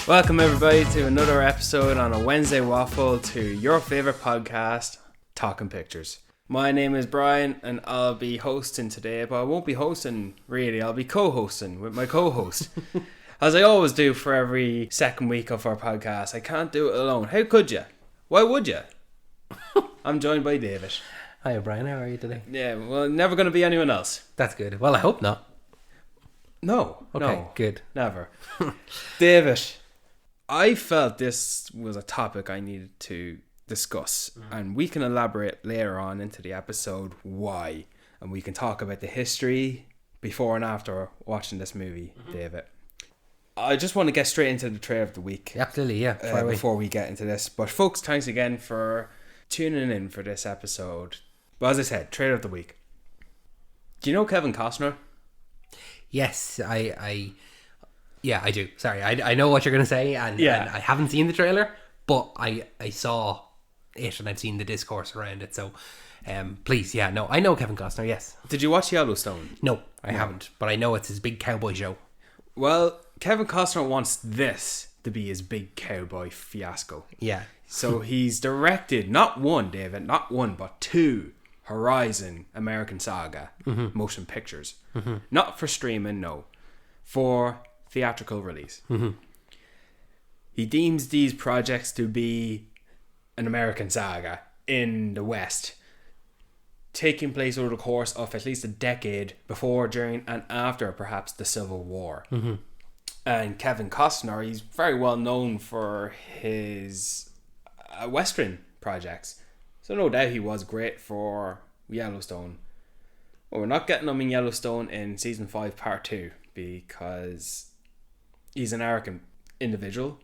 Welcome everybody to another episode on a Wednesday waffle to your favourite podcast, Talking Pictures. My name is Brian and I'll be hosting today, but I won't be hosting really, I'll be co-hosting with my co-host. As I always do for every second week of our podcast. I can't do it alone. How could you? Why would you? I'm joined by David. Hi Brian, how are you today? Yeah, well, never going to be anyone else. That's good. Well, I hope not. No. Okay, no, good. Never. David, I felt this was a topic I needed to discuss, and we can elaborate later on into the episode why, and we can talk about the history before and after watching this movie, David. I just want to get straight into the trailer of the week. Absolutely, yeah. Before we get into this. But folks, thanks again for tuning in for this episode. But as I said, trailer of the week. Do you know Kevin Costner? Yes, I do. Sorry, I know what you're going to say, and I haven't seen the trailer, but I saw it and I've seen the discourse around it. So, please, I know Kevin Costner. Yes. Did you watch Yellowstone? No, I haven't, but I know it's his big cowboy show. Well, Kevin Costner wants this to be his big cowboy fiasco. Yeah. So he's directed not one, but two Horizon American Saga motion pictures. Not for streaming, no. For theatrical release. He deems these projects to be an American saga in the West, taking place over the course of at least a decade before, during, and after perhaps the Civil War. And Kevin Costner, he's very well known for his Western projects. So no doubt he was great for Yellowstone. Well, we're not getting him in Yellowstone in season 5 part 2 because he's an arrogant individual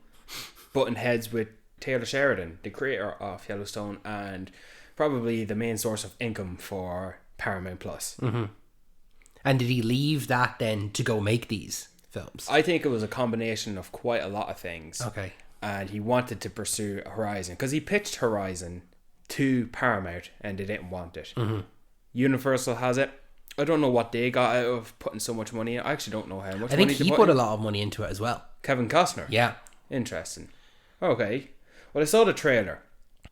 butting heads with Taylor Sheridan, the creator of Yellowstone and probably the main source of income for Paramount Plus. And did he leave that then to go make these films? I think it was a combination of quite a lot of things. Okay. And he wanted to pursue Horizon because he pitched Horizon to Paramount and they didn't want it. Universal has it. I don't know what they got out of putting so much money in. I actually don't know how much. I think he put a lot of money into it as well. Kevin Costner? Yeah. Interesting. Okay. Well, I saw the trailer.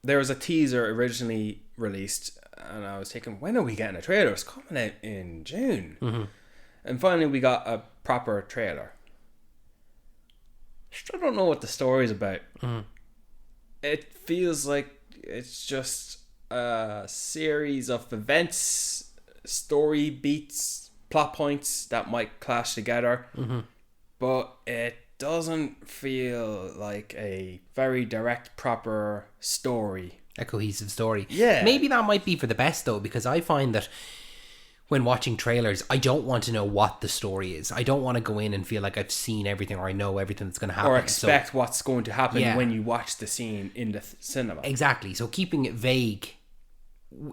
There was a teaser originally released and I was thinking, when are we getting a trailer? It's coming out in June. And finally we got a proper trailer. Still don't know what the story's about. It feels like it's just a series of events, story beats, plot points that might clash together. But it doesn't feel like a very direct, proper story. A cohesive story. Yeah. Maybe that might be for the best though, because I find that when watching trailers, I don't want to know what the story is. I don't want to go in and feel like I've seen everything or I know everything that's going to happen. Or expect what's going to happen when you watch the scene in the cinema. Exactly. So keeping it vague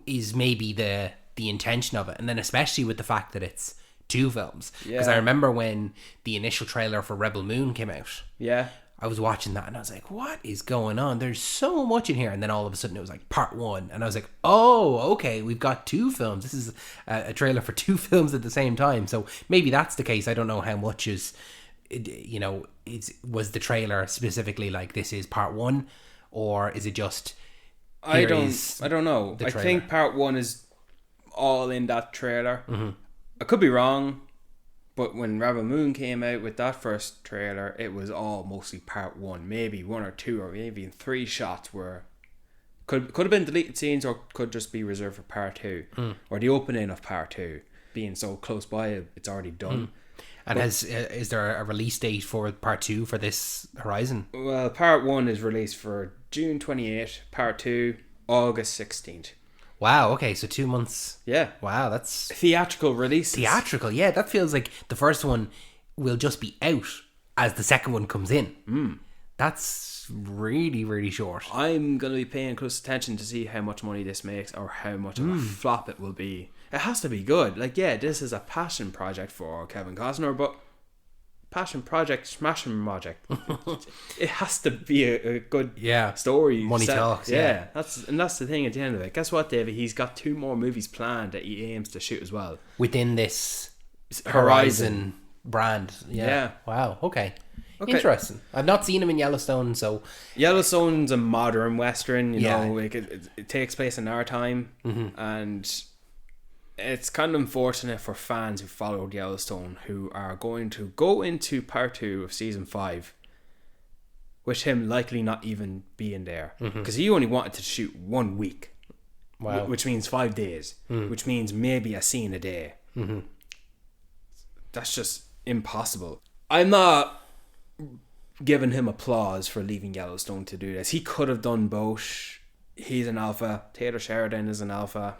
is maybe the intention of it. And then especially with the fact that it's two films. Because I remember when the initial trailer for Rebel Moon came out. Yeah. I was watching that and I was like, what is going on? There's so much in here. And then all of a sudden it was like part 1. And I was like, oh, okay, we've got 2 films. This is a trailer for 2 films at the same time. So maybe that's the case. I don't know how much was the trailer specifically like this is part 1, or is it just I don't know. I think part 1 is all in that trailer. I could be wrong. But when Rebel Moon came out with that first trailer, it was all mostly part 1. Maybe 1 or 2 or maybe 3 shots were could have been deleted scenes or could just be reserved for part 2 or the opening of part 2. Being so close by, it's already done. And is there a release date for part 2 for this Horizon? Well, part 1 is released for June 28th. Part 2 August 16th. Wow, okay, so 2 months. Yeah. Wow, that's... Theatrical releases. Theatrical, yeah, that feels like the first one will just be out as the second one comes in. That's really, really short. I'm going to be paying close attention to see how much money this makes or how much of a flop it will be. It has to be good. Like, yeah, this is a passion project for Kevin Costner, but passion project, smashing project. It has to be a good story. Money talks. Yeah, that's the thing at the end of it. Guess what, David? He's got 2 more movies planned that he aims to shoot as well within this Horizon brand. Yeah. Wow. Okay. Okay. Interesting. I've not seen him in Yellowstone, so Yellowstone's a modern western. You Yeah. know, like it takes place in our time, and it's kind of unfortunate for fans who followed Yellowstone who are going to go into part 2 of season 5 with him likely not even being there, because he only wanted to shoot 1 week. Wow. Which means 5 days, which means maybe a scene a day. That's just impossible. I'm not giving him applause for leaving Yellowstone to do this. He could have done both. He's an alpha. Taylor Sheridan is an alpha.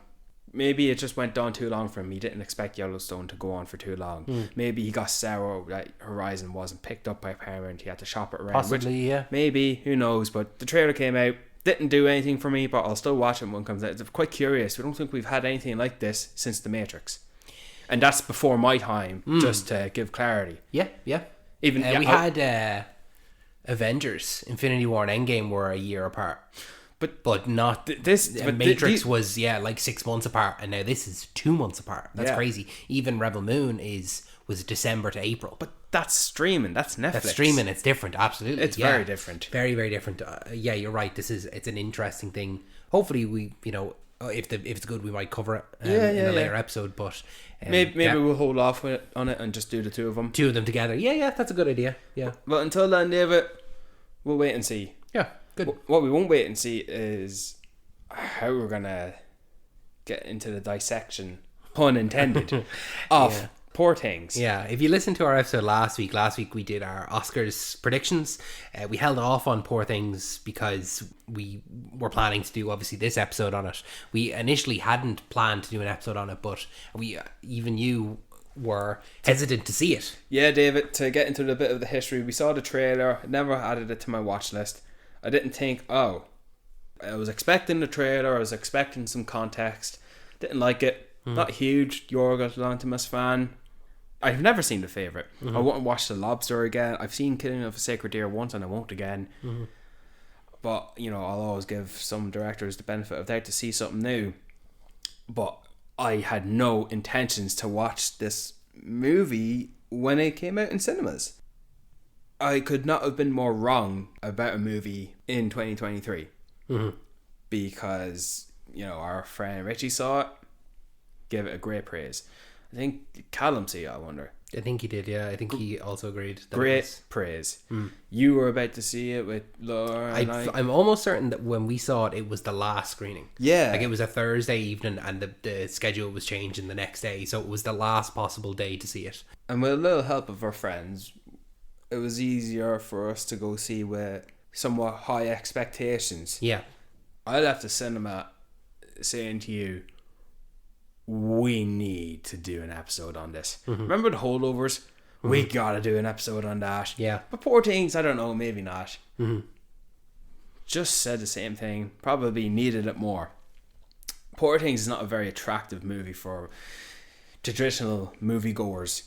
Maybe it just went on too long for him. He didn't expect Yellowstone to go on for too long. Maybe he got sour that Horizon wasn't picked up by Paramount. He had to shop it around. possibly, yeah. Maybe, who knows. But the trailer came out. Didn't do anything for me, but I'll still watch it when it comes out. It's quite curious. We don't think we've had anything like this since The Matrix. And that's before my time, just to give clarity. Yeah. Even We had Avengers, Infinity War and Endgame were a year apart. But not Matrix was like 6 months apart, and now this is 2 months apart. That's crazy. Even Rebel Moon was December to April. But that's streaming. That's Netflix. That's streaming. It's different. Absolutely, it's very different. Very, very different. Yeah, you're right. It's an interesting thing. Hopefully, we if it's good, we might cover it in a later episode. But maybe we'll hold off on it and just do the two of them. Two of them together. Yeah, that's a good idea. Yeah. But until then, David, we'll wait and see. Yeah. Good. What we won't wait and see is how we're gonna get into the dissection, pun intended, of Poor Things. Yeah, if you listen to our episode last week we did our Oscars predictions. We held off on Poor Things because we were planning to do obviously this episode on it. We initially hadn't planned to do an episode on it, but you were hesitant to see it. Yeah, David, to get into a bit of the history, we saw the trailer, never added it to my watch list. I didn't think, I was expecting the trailer, I was expecting some context, didn't like it. Not a huge Yorgos Lanthimos fan. I've never seen The Favourite. I won't watch The Lobster again. I've seen Killing of a Sacred Deer once and I won't again. But, I'll always give some directors the benefit of doubt to see something new. But I had no intentions to watch this movie when it came out in cinemas. I could not have been more wrong about a movie in 2023. Because, our friend Richie saw it, gave it a great praise. I think Callum see it, I wonder. I think he did, yeah. I think he also agreed. Great praise. You were about to see it with Laura and I'm almost certain that when we saw it, it was the last screening. Yeah. Like it was a Thursday evening and the schedule was changing the next day. So it was the last possible day to see it. And with a little help of our friends, it was easier for us to go see with somewhat high expectations. Yeah. I left the cinema saying to you, we need to do an episode on this. Remember the holdovers? We gotta do an episode on that. Yeah. But Poor Things, I don't know, maybe not. Just said the same thing. Probably needed it more. Poor Things is not a very attractive movie for traditional moviegoers.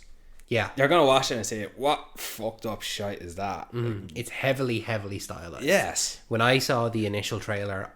Yeah. They're gonna watch it and say, what fucked up shite is that? It's heavily stylized. Yes. When I saw the initial trailer,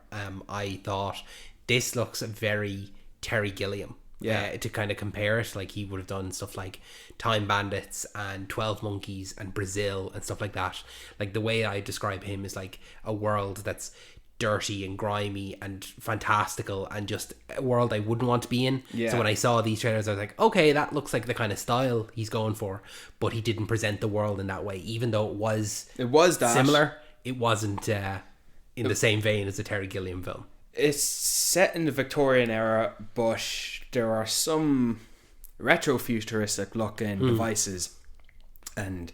I thought this looks very Terry Gilliam. Yeah. To kind of compare it, like he would have done stuff like Time Bandits and 12 Monkeys and Brazil and stuff like that. Like the way I describe him is like a world that's dirty and grimy and fantastical and just a world I wouldn't want to be in. Yeah. So when I saw these trailers, I was like, okay, that looks like the kind of style he's going for, but he didn't present the world in that way. Even though it was that similar, it wasn't in the same vein as a Terry Gilliam film. It's set in the Victorian era, but there are some retro-futuristic looking devices and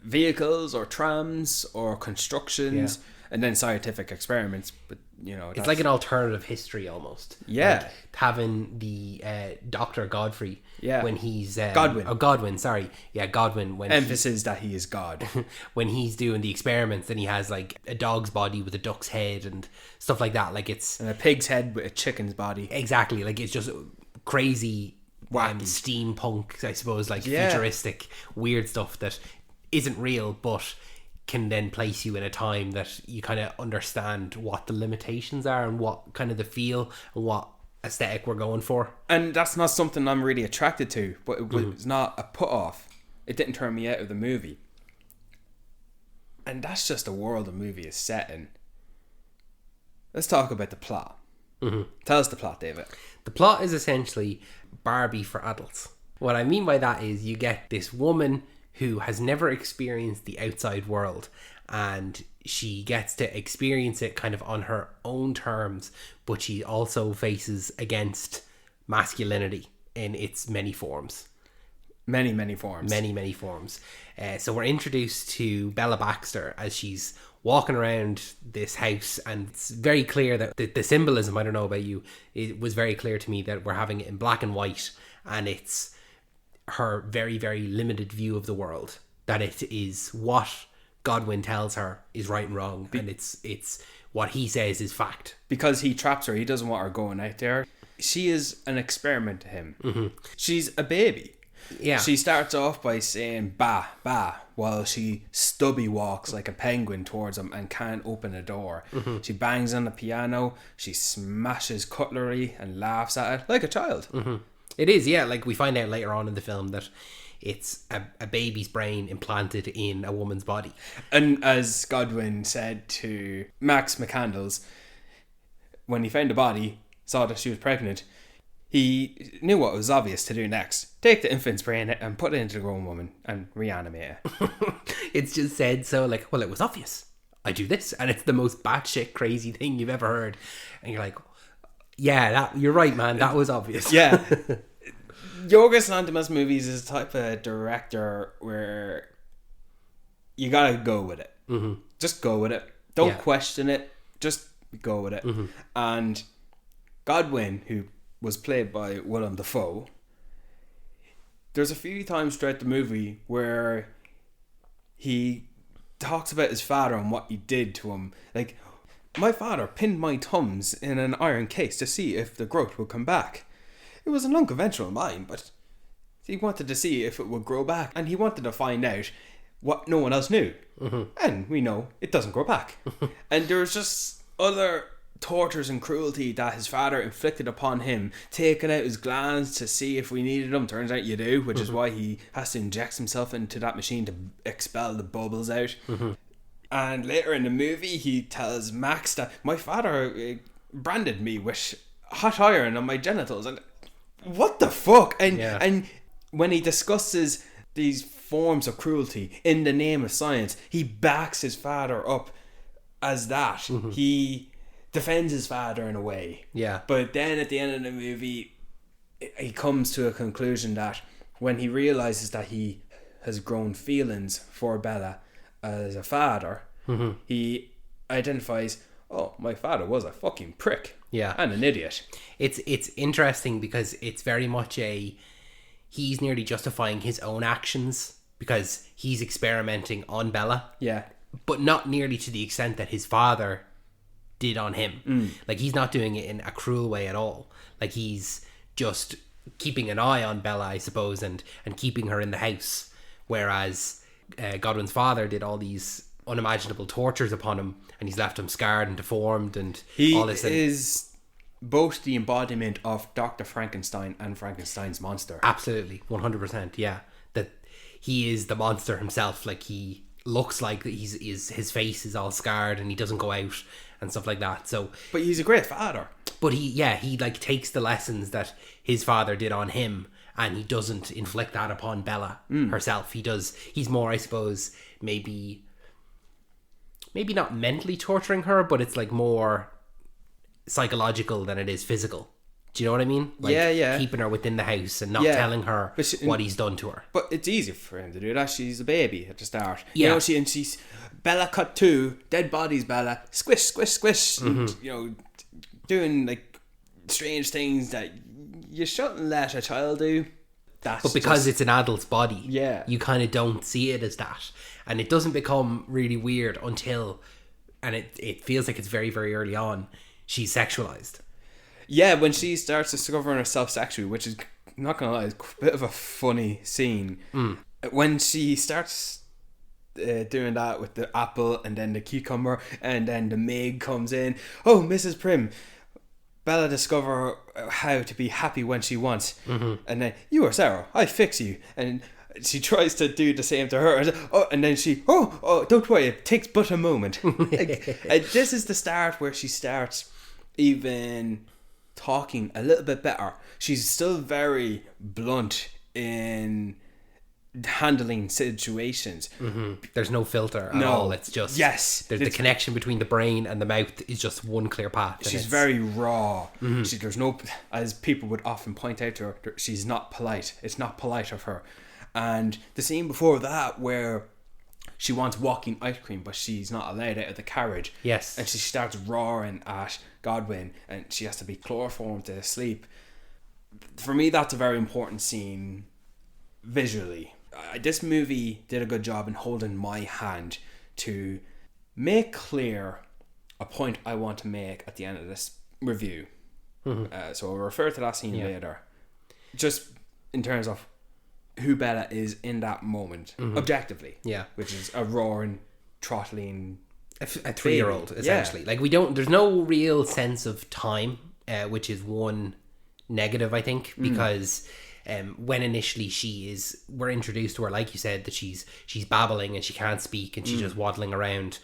vehicles or trams or constructions and then scientific experiments. But it's like an alternative history almost. Yeah. Like having the Dr. Godfrey when he's Godwin, sorry. Yeah, Godwin, when emphasis that he is God. When he's doing the experiments, then he has like a dog's body with a duck's head and stuff like that. Like it's and a pig's head with a chicken's body. Exactly. Like it's just crazy steampunk, I suppose, like futuristic weird stuff that isn't real but can then place you in a time that you kind of understand what the limitations are and what kind of the feel and what aesthetic we're going for. And that's not something I'm really attracted to, but it was not a put off. It didn't turn me out of the movie. And that's just the world the movie is set in. Let's talk about the plot. Tell us the plot, David. The plot is essentially Barbie for adults. What I mean by that is you get this woman who has never experienced the outside world, and she gets to experience it kind of on her own terms, but she also faces against masculinity in its many forms. Many forms. Many forms. So we're introduced to Bella Baxter as she's walking around this house, and it's very clear that the symbolism, I don't know about you, it was very clear to me that we're having it in black and white, and it's her very, very limited view of the world. That it is what Godwin tells her is right and wrong, and it's what he says is fact. Because he traps her, he doesn't want her going out there. She is an experiment to him. She's a baby. Yeah. She starts off by saying "ba ba" while she stubby walks like a penguin towards him and can't open a door. She bangs on the piano, she smashes cutlery and laughs at it like a child. It is, yeah. Like we find out later on in the film that it's a baby's brain implanted in a woman's body. And as Godwin said to Max McCandles, when he found the body, saw that she was pregnant, he knew what was obvious to do next. Take the infant's brain and put it into the grown woman and reanimate it. It's just said so like, well, it was obvious. I do this. And it's the most batshit crazy thing you've ever heard. And you're like, yeah, you're right, man. That was obvious. Yeah. Yorgos Lanthimos movies is the type of director where you gotta go with it. Just go with it. Don't question it. Just go with it. And Godwin, who was played by Willem Dafoe, there's a few times throughout the movie where he talks about his father and what he did to him. Like, my father pinned my thumbs in an iron case to see if the growth would come back. It was an unconventional mind, but he wanted to see if it would grow back, and he wanted to find out what no one else knew. And we know it doesn't grow back. And there's just other tortures and cruelty that his father inflicted upon him, taking out his glands to see if we needed them. Turns out you do, which is why he has to inject himself into that machine to expel the bubbles out. And later in the movie he tells Max that my father branded me with hot iron on my genitals, and what the fuck. And when he discusses these forms of cruelty in the name of science, he backs his father up as that. He defends his father in a way. Yeah. But then at the end of the movie, he comes to a conclusion that when he realizes that he has grown feelings for Bella as a father, he identifies, oh, my father was a fucking prick. Yeah. And an idiot. It's interesting because it's very much he's nearly justifying his own actions because he's experimenting on Bella. Yeah. But not nearly to the extent that his father did on him. Like, he's not doing it in a cruel way at all. Like, he's just keeping an eye on Bella, I suppose, and keeping her in the house, whereas Godwin's father did all these unimaginable tortures upon him, and he's left him scarred and deformed and all this. He is both the embodiment of Dr. Frankenstein and Frankenstein's monster. Absolutely, 100%. Yeah, that he is the monster himself. Like, he looks like his face is all scarred and he doesn't go out and stuff like that. So, but he's a great father. But he like takes the lessons that his father did on him, and he doesn't inflict that upon Bella herself. He's more, I suppose, maybe not mentally torturing her, but it's like more psychological than it is physical. Do you know what I mean? Like, keeping her within the house and not telling her what he's done to her. But it's easy for him to do that. She's a baby at the start. Yeah. You know, she's Bella cut 2, dead bodies, Bella, squish, squish, squish. And, you know, doing like strange things that you shouldn't let a child do. But because it's an adult's body, you kind of don't see it as that. And it doesn't become really weird until, and it feels like it's very, very early on, she's sexualized. Yeah, when she starts discovering herself sexually, which is, not gonna lie, it's a bit of a funny scene. When she starts doing that with the apple and then the cucumber, and then the maid comes in. Oh, Mrs. Prim, Bella discover how to be happy when she wants. And then, you are Sarah, I fix you. And she tries to do the same to her. And then she, don't worry, it takes but a moment. This is the start where she starts even talking a little bit better. She's still very blunt in handling situations. There's no filter at all. It's just the connection between the brain and the mouth is just one clear path. She's very raw. There's no, as people would often point out to her, she's not polite. It's not polite of her. And the scene before that where she wants walking ice cream but she's not allowed out of the carriage, and she starts roaring at Godwin and she has to be chloroformed to sleep. For me, that's a very important scene visually. This movie did a good job in holding my hand to make clear a point I want to make at the end of this review. So I'll refer to that scene later. Just in terms of who Bella is in that moment, objectively. Which is a roaring, throttling... A 3-year-old, essentially. Like, there's no real sense of time, which is one negative, I think, because... when initially we're introduced to her, like you said, that she's babbling and she can't speak and she's just waddling around,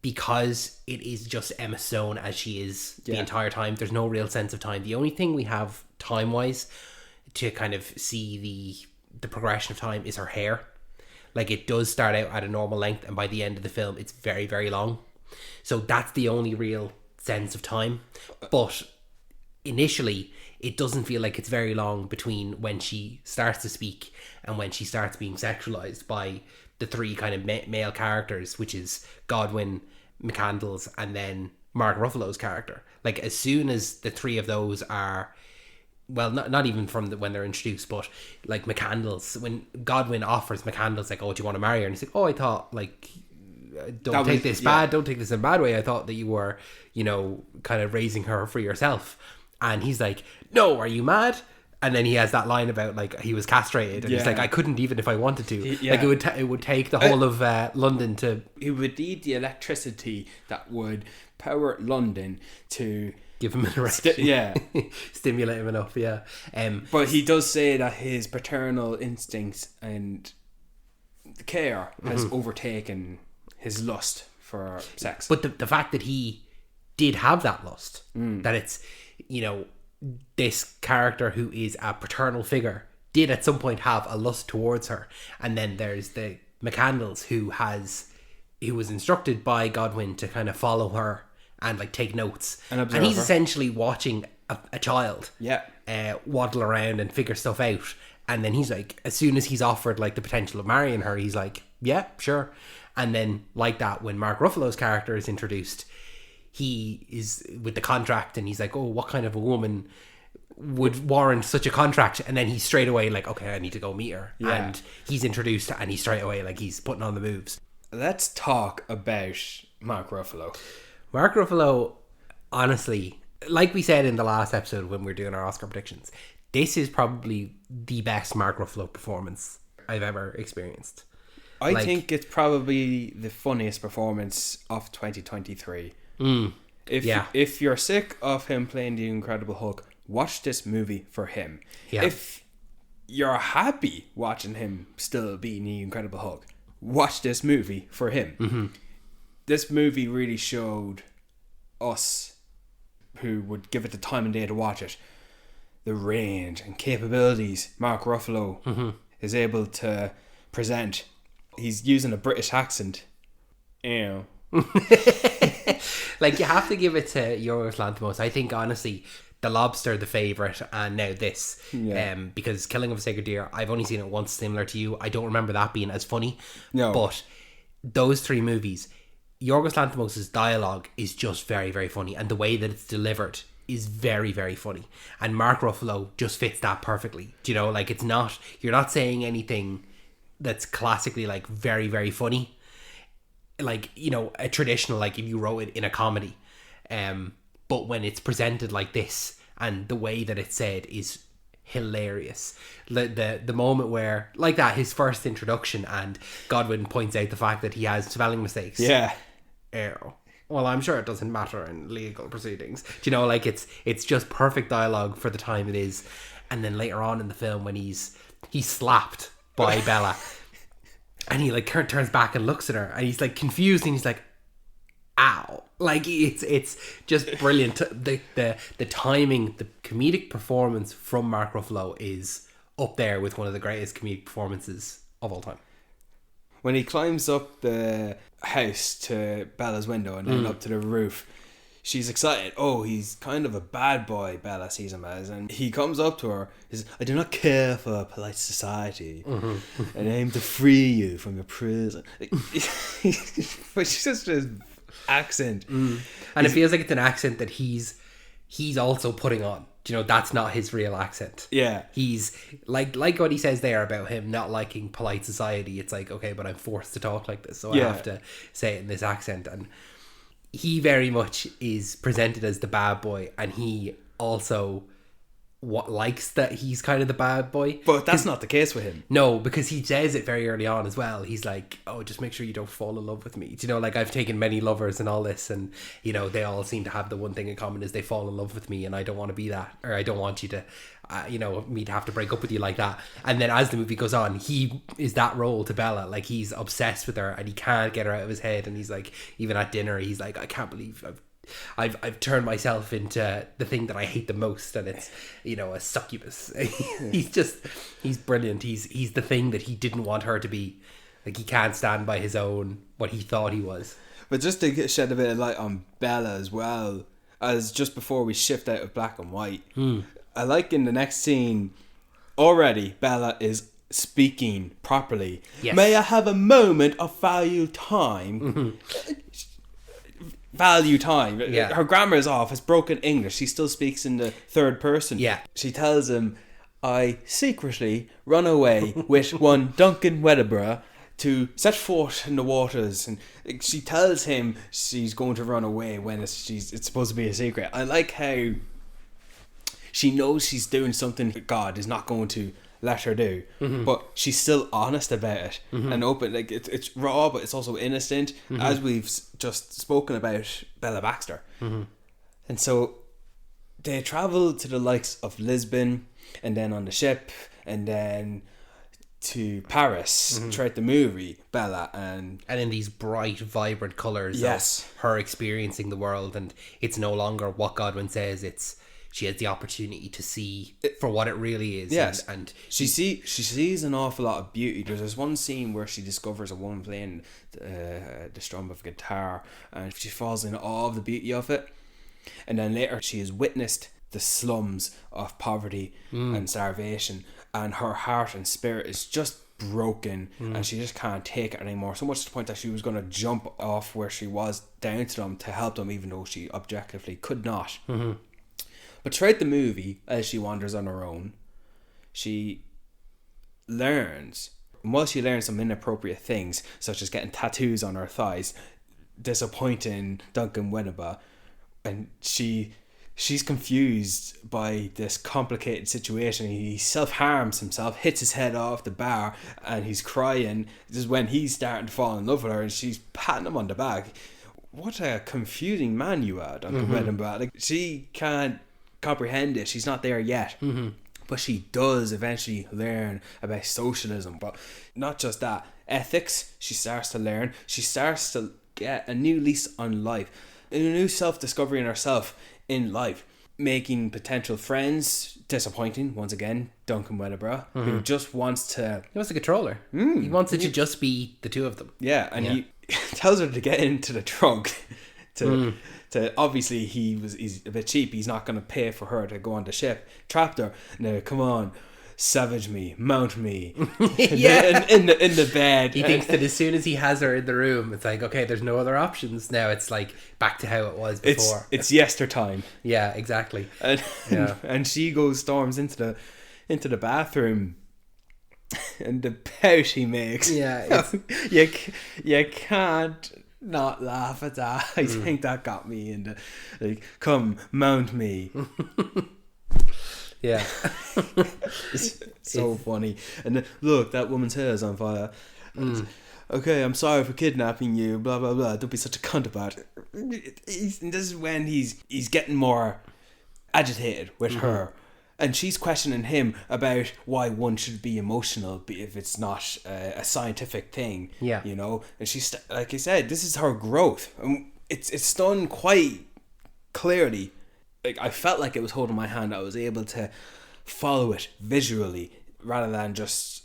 because it is just Emma Stone as she is the entire time. There's no real sense of time. The only thing we have time wise to kind of see the progression of time is her hair. Like, it does start out at a normal length and by the end of the film it's very, very long. So that's the only real sense of time. But initially it doesn't feel like it's very long between when she starts to speak and when she starts being sexualized by the three kind of male characters, which is Godwin, McCandless, and then Mark Ruffalo's character. Like, as soon as the three of those are, well, not even from when they're introduced, but like McCandless, when Godwin offers McCandless, like, oh, do you want to marry her? And he's like, oh, I thought, like, don't take this in a bad way. I thought that you were, kind of raising her for yourself. And he's like, no, are you mad? And then he has that line about, like, he was castrated. And he's like, I couldn't even if I wanted to. Like, it would take the whole of London to... He would need the electricity that would power London to... Give him an erection. Stimulate him enough, but he does say that his paternal instincts and care has overtaken his lust for sex. But the fact that he did have that lust, that it's... this character who is a paternal figure did at some point have a lust towards her. And then there's the McCandless who was instructed by Godwin to kind of follow her and, like, take notes. And he's essentially watching a child waddle around and figure stuff out. And then he's like, as soon as he's offered, like, the potential of marrying her, he's like, yeah, sure. And then, like that, when Mark Ruffalo's character is introduced, he is with the contract and he's like, oh, what kind of a woman would warrant such a contract? And then he's straight away like, okay, I need to go meet her. And he's introduced and he's straight away like, he's putting on the moves. Let's talk about Mark Ruffalo. Mark Ruffalo, honestly, like we said in the last episode when we were doing our Oscar predictions, this is probably the best Mark Ruffalo performance I've ever experienced. I think it's probably the funniest performance of 2023. If you're sick of him playing the Incredible Hulk, watch this movie for him. If you're happy watching him still being the Incredible Hulk, watch this movie for him. This movie really showed us, who would give it the time and day to watch it, the range and capabilities Mark Ruffalo is able to present. He's using a British accent. Like, you have to give it to Yorgos Lanthimos. I think, honestly, The Lobster, The Favourite, and now this. Because Killing of a Sacred Deer, I've only seen it once, similar to you. I don't remember that being as funny. No. But those three movies, Yorgos Lanthimos' dialogue is just very, very funny. And the way that it's delivered is very, very funny. And Mark Ruffalo just fits that perfectly. Do you know, like, you're not saying anything that's classically, like, very, very funny. Like, a traditional, like, if you wrote it in a comedy, but when it's presented like this and the way that it's said is hilarious. The moment where, like that, his first introduction and Godwin points out the fact that he has spelling mistakes. Well, I'm sure it doesn't matter in legal proceedings. Do you know, like, it's just perfect dialogue for the time it is. And then later on in the film when he's slapped by Bella. And he like turns back and looks at her, and he's like confused, and he's like, ow. Like it's just brilliant. The timing, the comedic performance from Mark Ruffalo is up there with one of the greatest comedic performances of all time. When he climbs up the house to Bella's window and then up to the roof, she's excited. Oh, he's kind of a bad boy, Bella sees him as. And he comes up to her. He says, I do not care for polite society. And I aim to free you from your prison. But she's just his accent. And it feels like it's an accent that he's also putting on. You know, that's not his real accent. Yeah. He's like what he says there about him not liking polite society. It's like, okay, but I'm forced to talk like this, so I have to say it in this accent. And he very much is presented as the bad boy, and he also likes that he's kind of the bad boy. But that's not the case with him. No, because he says it very early on as well. He's like, oh, just make sure you don't fall in love with me. You know, like, I've taken many lovers and all this, and, you know, they all seem to have the one thing in common is they fall in love with me, and I don't want to be that, or I don't want you to, you know, me to have to break up with you like that. And then as the movie goes on, he is that role to Bella. Like, he's obsessed with her, and he can't get her out of his head. And he's like, even at dinner, he's like, I can't believe I've turned myself into the thing that I hate the most, and it's, you know, a succubus. he's brilliant. He's the thing that he didn't want her to be. Like, he can't stand by his own what he thought he was. But just to shed a bit of light on Bella as well, as just before we shift out of black and white, I like in the next scene already Bella is speaking properly. Yes. May I have a moment of value time? Value time. Yeah. Her grammar is off. It's broken English. She still speaks in the third person. Yeah. She tells him, I secretly run away with one Duncan Wedderburgh to set foot in the waters. And she tells him she's going to run away when it's supposed to be a secret. I like how she knows she's doing something that God is not going to let her do, but she's still honest about it and open. Like, it's raw, but it's also innocent, as we've just spoken about Bella Baxter. And so they travel to the likes of Lisbon, and then on the ship, and then to Paris throughout the movie, Bella, and in these bright, vibrant colours yes, of her experiencing the world. And it's no longer what Godwin says, she has the opportunity to see for what it really is. Yes, and she sees an awful lot of beauty. There's one scene where she discovers a woman playing the strum of a guitar, and she falls in awe of the beauty of it. And then later she has witnessed the slums of poverty and starvation, and her heart and spirit is just broken, and she just can't take it anymore, so much to the point that she was going to jump off where she was down to them to help them, even though she objectively could not. But throughout the movie, as she wanders on her own, she learns, and while she learns some inappropriate things, such as getting tattoos on her thighs, disappointing Duncan Wedderburgh, and she's confused by this complicated situation. He self-harms himself, hits his head off the bar, and he's crying. This is when he's starting to fall in love with her, and she's patting him on the back. What a confusing man you are, Duncan Wedderburgh. Like, she can't comprehend it. She's not there yet. But she does eventually learn about socialism. But not just that, ethics, she starts to learn. She starts to get a new lease on life, a new self-discovery in herself in life, making potential friends disappointing. Once again, Duncan Wedderburgh, who just wants to... He wants to control her. He wants it to just be the two of them. Yeah, and he tells her to get into the trunk. To obviously he's a bit cheap. He's not going to pay for her to go on the ship. Trapped her. Now, come on, savage me, mount me. Yeah, in the bed. He thinks that as soon as he has her in the room, it's like, okay, there's no other options now. It's like back to how it was before. It's yester time. Yeah, exactly. And she storms into the bathroom. And the pout he makes. Yeah, you can't not laugh at that. I think that got me into, like, come mount me. Yeah. It's so funny. And look, that woman's hair is on fire. Okay, I'm sorry for kidnapping you, blah blah blah, don't be such a cunt about it. This is when he's getting more agitated with her, And she's questioning him about why one should be emotional if it's not a scientific thing. Yeah. You know? And she's, like I said, this is her growth. And it's done quite clearly. Like, I felt like it was holding my hand. I was able to follow it visually rather than just...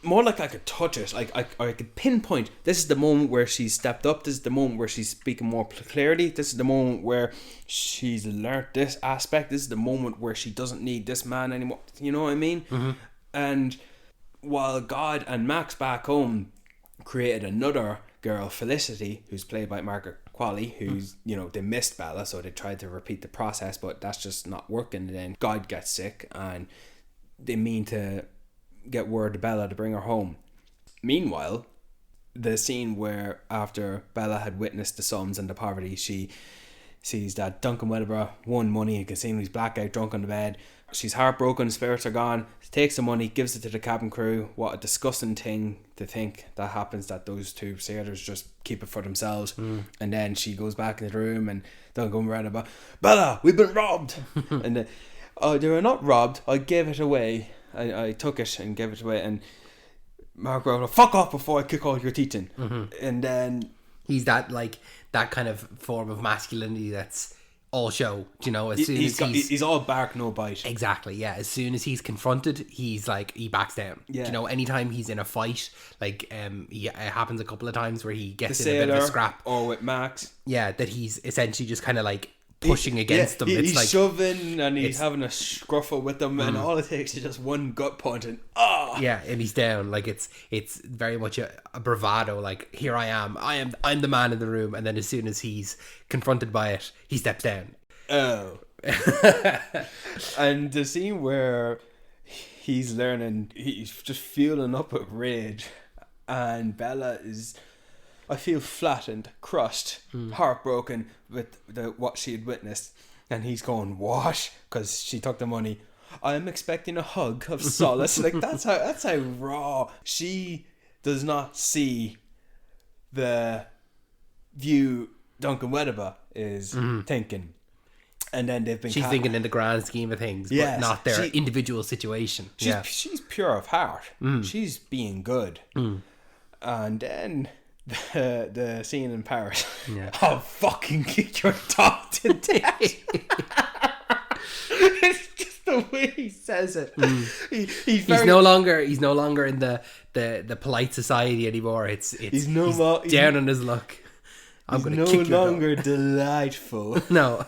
More like I could touch it. Like I could pinpoint, this is the moment where she's stepped up. This is the moment where she's speaking more clearly. This is the moment where she's learnt this aspect. This is the moment where she doesn't need this man anymore. You know what I mean? Mm-hmm. And while God and Max back home created another girl, Felicity, who's played by Margaret Qualley, who's, you know, they missed Bella, so they tried to repeat the process, but that's just not working. And then God gets sick and they mean to get word to Bella to bring her home. Meanwhile, the scene where after Bella had witnessed the sums and the poverty, she sees that Duncan Wedderburn won money. You can see him, he's blackout drunk on the bed. She's heartbroken, spirits are gone, takes the money, gives it to the cabin crew. What a disgusting thing to think that happens, that those two sailors just keep it for themselves. And then she goes back in the room and Duncan around about, Bella, we've been robbed. And they were not robbed, I gave it away. I took it and gave it away, and Mark wrote, fuck off before I kick all your teeth in. And then he's that kind of form of masculinity that's all show, you know. As soon as he's all bark, no bite. Exactly, yeah. As soon as he's confronted, he's like, he backs down. Yeah. You know, anytime he's in a fight, like it happens a couple of times where he gets in a bit of a scrap, or with Max. Yeah, that he's essentially just kind of like pushing against them. He's like shoving and he's having a scruffle with them, and all it takes is just one gut punch and yeah, and he's down. Like it's very much a bravado. Like, here I'm the man in the room, and then as soon as he's confronted by it, he steps down. And the scene where he's learning, he's just fueling up with rage, and Bella is, I feel, flattened, crushed, heartbroken with what she had witnessed. And he's going, what? Because she took the money. I am expecting a hug of solace. Like, that's how raw. She does not see the view Duncan Wedderburn is thinking. And then they've been... She's thinking in the grand scheme of things, but not their individual situation. She's pure of heart. She's being good. And then... The scene in Paris. Yeah. I'll fucking kick your dog to death. It's just the way he says it. He's no longer in the polite society anymore. He's down on his luck. I'm going to kick your dog. No longer delightful. No,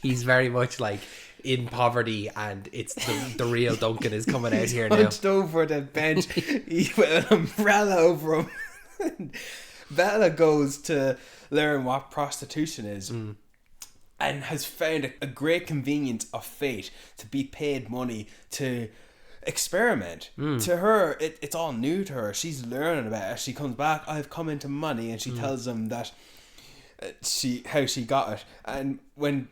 he's very much like in poverty, and it's the real Duncan is coming out here now. Hunched over the bench with an umbrella over him. Bella goes to learn what prostitution is and has found a great convenience of fate to be paid money to experiment. To her, it's all new to her. She's learning about it. She comes back, I've come into money, and she tells them that how she got it. And when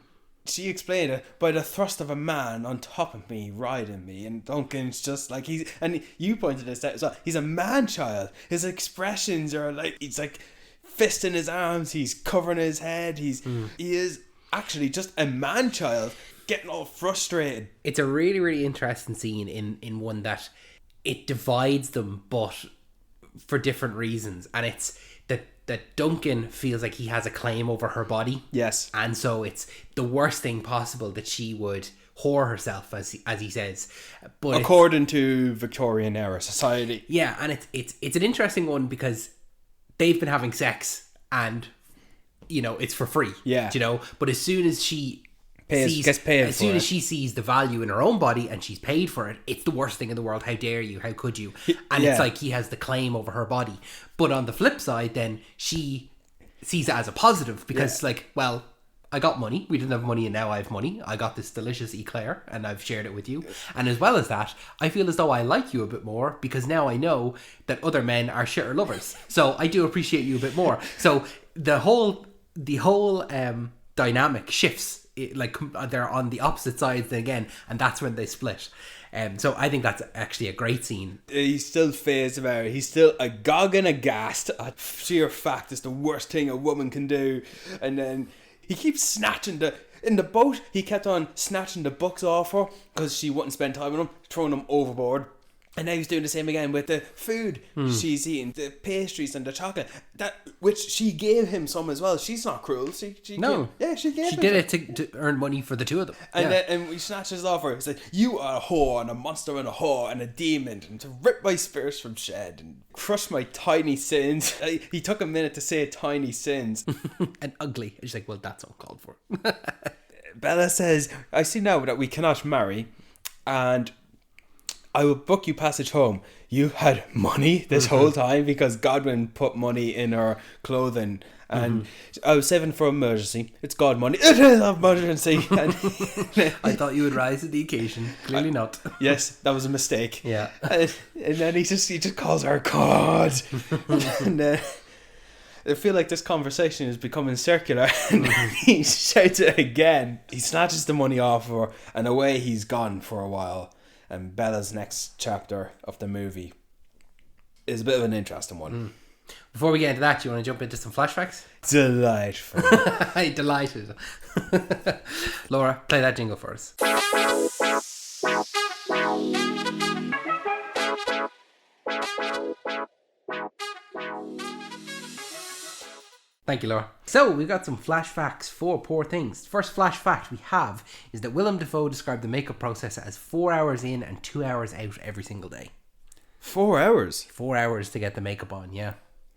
she explained it, by the thrust of a man on top of me, riding me. And Duncan's just like, and you pointed this out as well, he's a man-child. His expressions are like, he's like fisting his arms, he's covering his head, he is actually just a man-child getting all frustrated. It's a really, really interesting scene in one that it divides them, but for different reasons. And it's that Duncan feels like he has a claim over her body. Yes. And so it's the worst thing possible that she would whore herself, as he says. But according to Victorian era society. Yeah, and it's an interesting one because they've been having sex and, you know, it's for free. Yeah. You know, but as soon as she as soon as she sees the value in her own body and she's paid for it, it's the worst thing in the world. How dare you? How could you? And it's like he has the claim over her body. But on the flip side, then she sees it as a positive because, like, well, I got money. We didn't have money and now I have money. I got this delicious eclair and I've shared it with you. And as well as that, I feel as though I like you a bit more because now I know that other men are shitter lovers. So I do appreciate you a bit more. So the whole dynamic shifts. Like they're on the opposite sides then again, and that's when they split. So I think that's actually a great scene. He's still phased about it. He's still agog and aghast at sheer fact it's the worst thing a woman can do. And then he keeps snatching In the boat, he kept on snatching the books off her because she wouldn't spend time with him, throwing them overboard. And now he's doing the same again with the food she's eating, the pastries and the chocolate, that which she gave him some as well. She's not cruel. She she gave she him did it to earn money for the two of them. And then he snatches off her. He said, "You are a whore and a monster and a whore and a demon, and to rip my spirits from shed and crush my tiny sins." He took a minute to say tiny sins. And ugly. And she's like, well, that's uncalled for. Bella says, "I see now that we cannot marry, and I will book you passage home. You had money this whole time because Godwin put money in her clothing, and I was saving for emergency. It's God money. It is emergency." And I thought you would rise to the occasion. Clearly not. Yes, that was a mistake. Yeah. And then he just calls her God. And I feel like this conversation is becoming circular, and he shouts it again. He snatches the money off her, and away he's gone for a while. And Bella's next chapter of the movie is a bit of an interesting one. Before we get into that, do you want to jump into some flashbacks? Delightful. I'm delighted. Laura, play that jingle for us. Thank you, Laura. So, we've got some flashbacks for Poor Things. First flash fact we have is that Willem Dafoe described the makeup process as 4 hours in and 2 hours out every single day. 4 hours? 4 hours to get the makeup on, yeah.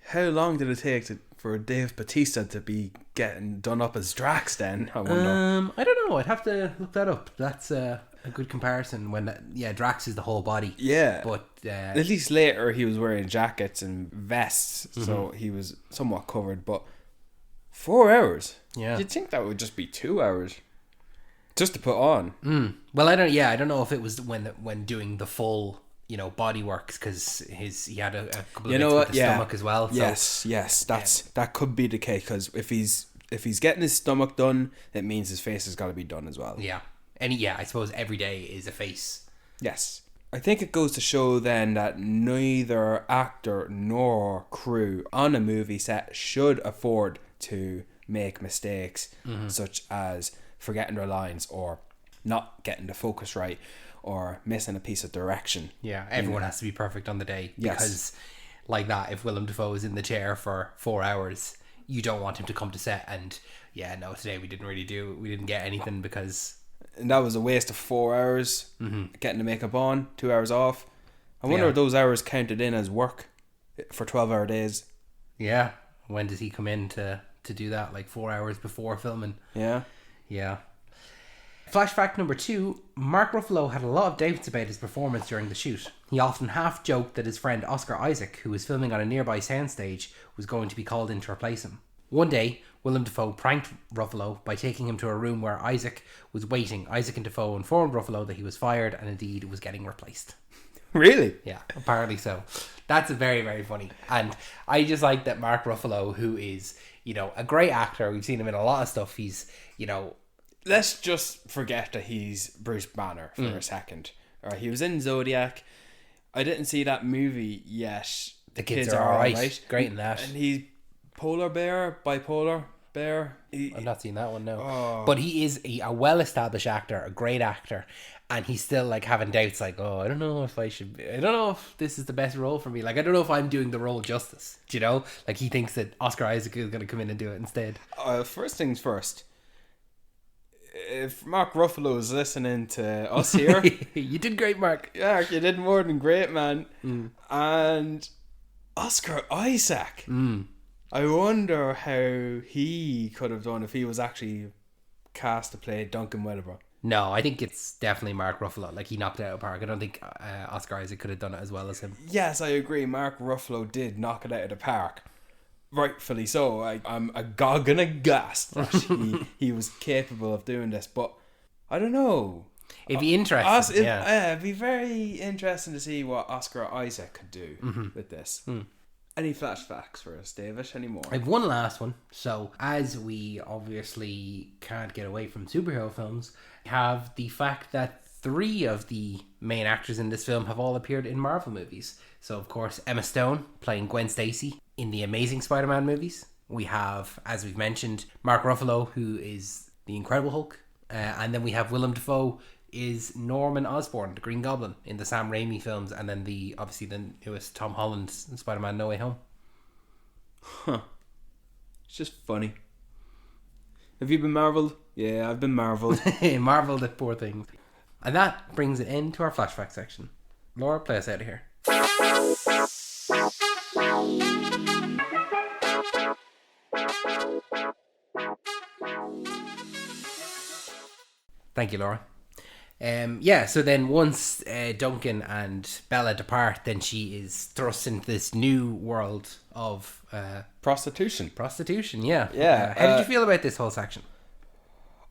How long did it take for Dave Bautista to be getting done up as Drax then, I wonder? I don't know. I'd have to look that up. That's a good comparison when, Drax is the whole body. Yeah. But at least later he was wearing jackets and vests, so he was somewhat covered, but 4 hours? Yeah. You'd think that would just be 2 hours just to put on. Well, I don't know if it was when doing the full, body works, because he had a couple of bits with the stomach as well. So. Yes, that could be the case, because if he's getting his stomach done, it means his face has got to be done as well. Yeah. And I suppose every day is a face. Yes. I think it goes to show then that neither actor nor crew on a movie set should afford to make mistakes, such as forgetting their lines or not getting the focus right or missing a piece of direction. Yeah, everyone has to be perfect on the day, because like that, if Willem Dafoe is in the chair for 4 hours, you don't want him to come to set and today we didn't get anything, because... And that was a waste of 4 hours getting the makeup on, 2 hours off. I wonder if those hours counted in as work for 12-hour days. Yeah. When does he come in to do that? Like 4 hours before filming? Yeah. Yeah. Flashback number 2. Mark Ruffalo had a lot of doubts about his performance during the shoot. He often half joked that his friend Oscar Isaac, who was filming on a nearby soundstage, was going to be called in to replace him. One day, Willem Dafoe pranked Ruffalo by taking him to a room where Isaac was waiting. Isaac and Dafoe informed Ruffalo that he was fired and indeed was getting replaced. Really? Yeah, apparently so. That's very, very funny. And I just like that Mark Ruffalo, who is, a great actor. We've seen him in a lot of stuff. He's, Let's just forget that he's Bruce Banner for a second. Alright, he was in Zodiac. I didn't see that movie yet. The kids are alright. Great in that. And he's bipolar bear. I've not seen that one, no. Oh. But he is a well-established actor, a great actor, and he's still like having doubts, like, I don't know if this is the best role for me. Like, I don't know if I'm doing the role justice. Do you know? Like, he thinks that Oscar Isaac is going to come in and do it instead. First things first. If Mark Ruffalo is listening to us here, you did great, Mark. Yeah, you did more than great, man. And Oscar Isaac. I wonder how he could have done if he was actually cast to play Duncan Wilbur. No, I think it's definitely Mark Ruffalo. Like, he knocked it out of the park. I don't think Oscar Isaac could have done it as well as him. Yes, I agree. Mark Ruffalo did knock it out of the park. Rightfully so. I'm a gog and a gas that he was capable of doing this. But I don't know. It'd be interesting. It'd be very interesting to see what Oscar Isaac could do with this. Any flashbacks for us, David? Any more? I have one last one. So, as we obviously can't get away from superhero films, we have the fact that 3 of the main actors in this film have all appeared in Marvel movies. So, of course, Emma Stone playing Gwen Stacy in the Amazing Spider-Man movies. We have, as we've mentioned, Mark Ruffalo, who is the Incredible Hulk. And then we have Willem Dafoe is Norman Osborn, the Green Goblin, in the Sam Raimi films, and then obviously the newest Tom Holland Spider-Man No Way Home. Huh. It's just funny. Have you been marvelled? Yeah, I've been marvelled. Marvelled at poor things. And that brings an end to our flashback section. Laura, play us out of here. Thank you, Laura. So then once Duncan and Bella depart, then she is thrust into this new world of Prostitution. Yeah. Yeah. How did you feel about this whole section?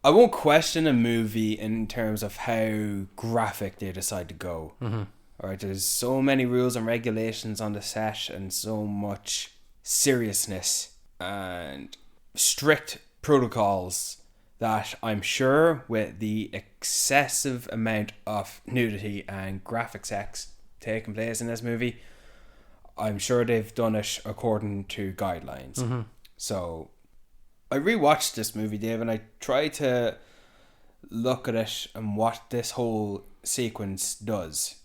I won't question a movie in terms of how graphic they decide to go. Mm-hmm. Alright, there's so many rules and regulations on the set, and so much seriousness and strict protocols that I'm sure with the excessive amount of nudity and graphic sex taking place in this movie, I'm sure they've done it according to guidelines. Mm-hmm. So I rewatched this movie, Dave, and I tried to look at it and what this whole sequence does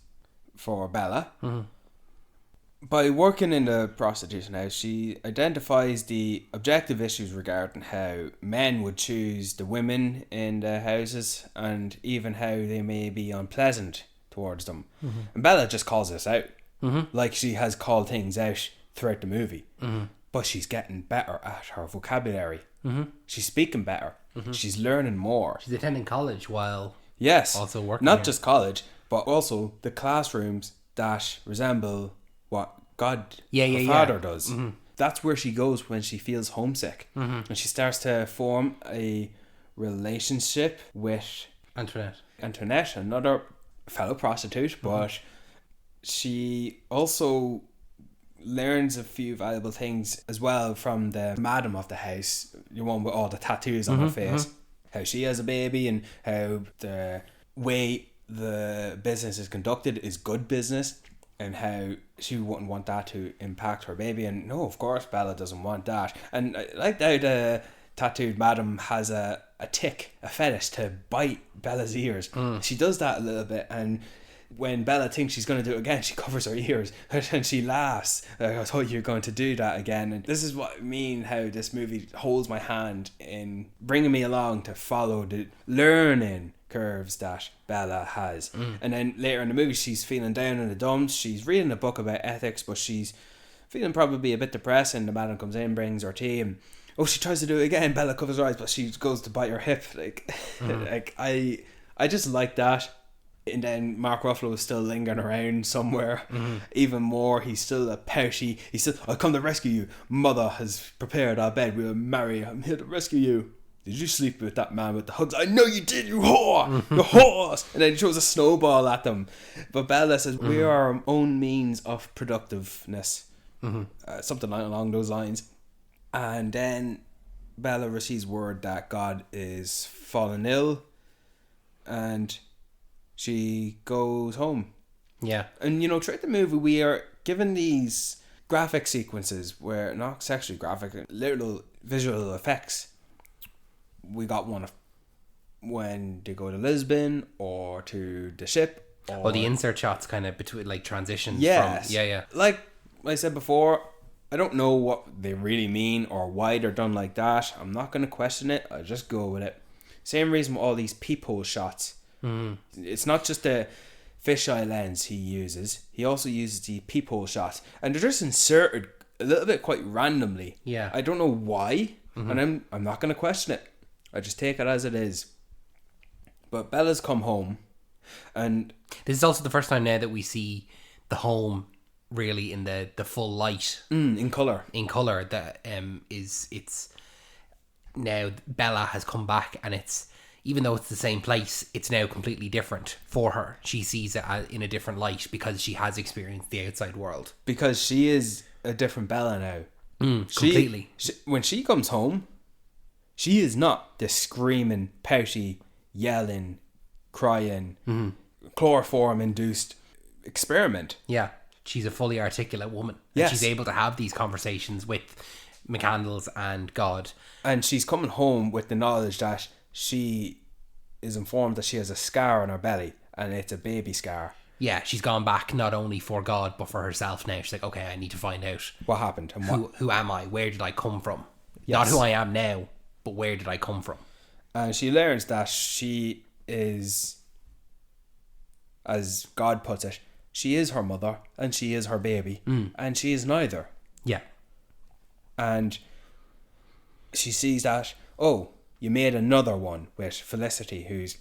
for Bella. Mm-hmm. By working in the prostitution house, she identifies the objective issues regarding how men would choose the women in the houses, and even how they may be unpleasant towards them. Mm-hmm. And Bella just calls this out. Mm-hmm. Like she has called things out throughout the movie. Mm-hmm. But she's getting better at her vocabulary. Mm-hmm. She's speaking better. Mm-hmm. She's learning more. She's attending college while also working. Not just college, but also the classrooms that resemble what God her Father does. Mm-hmm. That's where she goes when she feels homesick. Mm-hmm. And she starts to form a relationship with Antoinette, another fellow prostitute, but she also learns a few valuable things as well from the madam of the house, the one with all the tattoos on her face. How she has a baby, and how the way the business is conducted is good business, and how she wouldn't want that to impact her baby. And no, of course Bella doesn't want that. And I like how the tattooed madam has a fetish to bite Bella's ears. She does that a little bit, and when Bella thinks she's going to do it again, she covers her ears and she laughs. I thought you're going to do that again. And this is what I mean, how this movie holds my hand in bringing me along to follow the learning curves that Bella has. And then later in the movie, she's feeling down in the dumps. She's reading a book about ethics, but she's feeling probably a bit depressed, and the madam comes in, brings her tea, and she tries to do it again. Bella covers her eyes, but she goes to bite her hip. I just like that. And then Mark Ruffalo is still lingering around somewhere. Even more, he's still a pouty. He's still, I'll come to rescue you. Mother has prepared our bed. We'll marry. I'm here to rescue you. Did you sleep with that man with the hugs? I know you did, you whore! You horse! And then he throws a snowball at them. But Bella says, we are our own means of productiveness. Something along those lines. And then Bella receives word that God is fallen ill. And she goes home. Yeah. And, throughout the movie, we are given these graphic sequences where, not sexually graphic, little visual effects. We got one of when they go to Lisbon or to the ship. Or the insert shots kind of between, like, transitions. Yes. From, yeah. Like I said before, I don't know what they really mean or why they're done like that. I'm not going to question it. I'll just go with it. Same reason with all these peephole shots. It's not just the fisheye lens he uses. He also uses the peephole shot, and they're just inserted a little bit quite randomly. Yeah, I don't know why, and I'm not going to question it. I just take it as it is. But Bella's come home, and this is also the first time now that we see the home really in the full light, in color. That it's now Bella has come back, and it's, even though it's the same place, it's now completely different for her. She sees it in a different light because she has experienced the outside world. Because she is a different Bella now. Completely. When she comes home, she is not the screaming, pouty, yelling, crying, chloroform-induced experiment. Yeah. She's a fully articulate woman. Yes. And she's able to have these conversations with McCandles and God. And she's coming home with the knowledge that she is informed that she has a scar on her belly, and it's a baby scar. Yeah, she's gone back not only for God but for herself now. She's like, okay, I need to find out what happened and who am I? Where did I come from? Yes. Not who I am now, but where did I come from? And she learns that she is, as God puts it, she is her mother and she is her baby, and she is neither. Yeah. And she sees that, oh, you made another one with Felicity, who's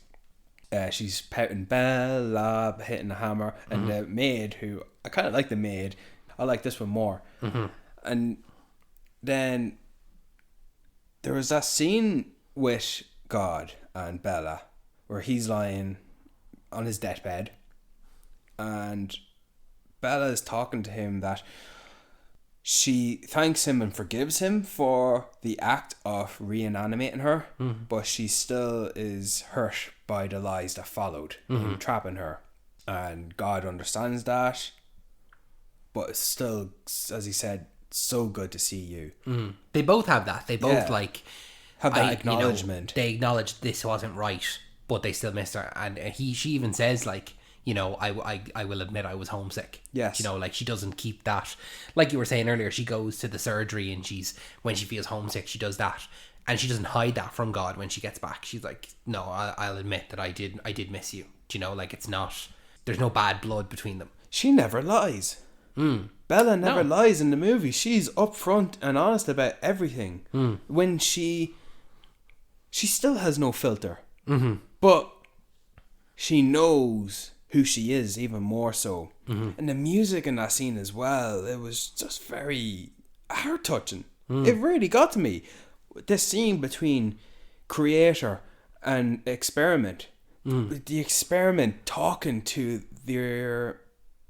she's pouting Bella, hitting the hammer, and the maid, who I kind of like the maid, I like this one more. And then there was that scene with God and Bella where he's lying on his deathbed, and Bella is talking to him that she thanks him and forgives him for the act of reanimating her, but she still is hurt by the lies that followed in trapping her. And God understands that, but it's still, as he said, so good to see you. They both have that. They both have that acknowledgement. They acknowledge this wasn't right, but they still miss her. And she even says, like, you know, I will admit I was homesick. Yes. You know, like, she doesn't keep that. Like you were saying earlier, she goes to the surgery and when she feels homesick, she does that. And she doesn't hide that from God when she gets back. She's like, no, I'll admit that I did miss you. Do you know, like, it's not, there's no bad blood between them. She never lies. Bella never lies in the movie. She's upfront and honest about everything. When she still has no filter. But she knows who she is even more so. And the music in that scene as well, it was just very heart touching. It really got to me. This scene between creator and experiment, the experiment talking to their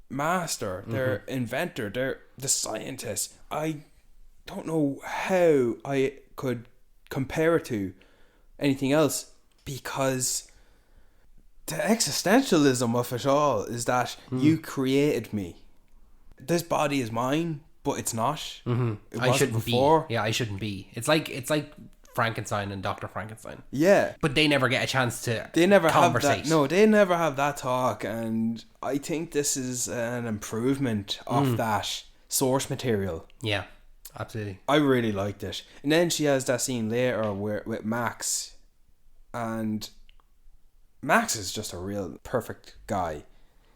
master, their inventor, the scientist. I don't know how I could compare it to anything else, because the existentialism of it all is that you created me. This body is mine, but it's not. It I shouldn't before. be. Yeah, I shouldn't be. It's like Frankenstein and Dr. Frankenstein. Yeah. But they never get a chance to They never conversate. have that. No, they never have that talk, and I think this is an improvement of that source material. Yeah, absolutely. I really liked it. And then she has that scene later with Max, and Max is just a real perfect guy.